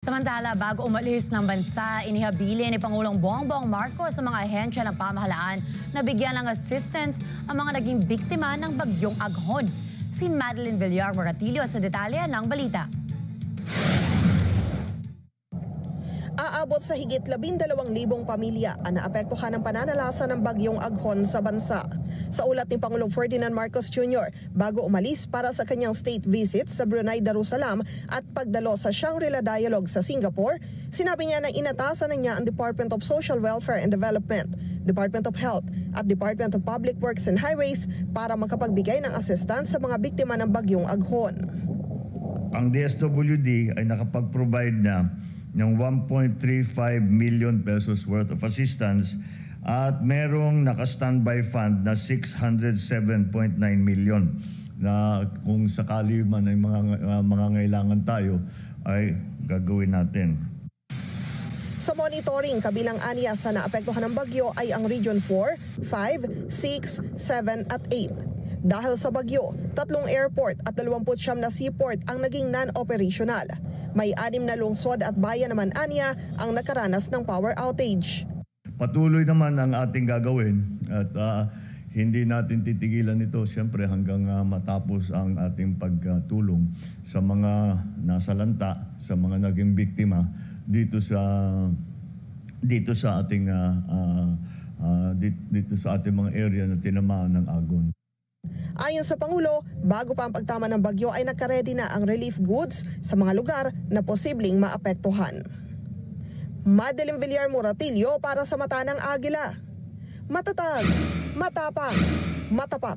Samantala, bago umalis ng bansa, inihabili ni Pangulong Bongbong Marcos sa mga ahensya ng pamahalaan na bigyan ng assistance ang mga naging biktima ng bagyong Aghon. Si Madeline Villar Moratillo sa detalye ng balita. Aabot sa higit 12,000 pamilya ang naapektuhan ng pananalasa ng bagyong Aghon sa bansa. Sa ulat ni Pangulong Ferdinand Marcos Jr. bago umalis para sa kanyang state visit sa Brunei Darussalam at pagdalo sa Shangri-La Dialogue sa Singapore, sinabi niya na inatasan na niya ang Department of Social Welfare and Development, Department of Health at Department of Public Works and Highways para makapagbigay ng assistance sa mga biktima ng bagyong Aghon. Ang DSWD ay nakapag-provide na ng 1.35 million pesos worth of assistance at merong naka-standby fund na 607.9 million na kung sakali man ay mga ngailangan tayo ay gagawin natin. Sa monitoring, kabilang aniya sa naapektuhan ng bagyo ay ang Region 4, 5, 6, 7 at 8. Dahil sa bagyo, 3 airport at 29 na seaport ang naging non-operational. May 6 na lungsod at bayan naman aniya ang nakaranas ng power outage. Patuloy naman ang ating gagawin at hindi natin titigilan ito siyempre hanggang matapos ang ating pagtulong sa mga nasalanta, sa mga naging biktima dito sa ating mga area na tinamaan ng Aghon. Ayon sa Pangulo, bago pa ang pagtama ng bagyo ay nakaredy na ang relief goods sa mga lugar na posibleng maapektuhan. Madeline Villar Moratillo para sa Mata ng Agila. Matatag, matapang, matapat.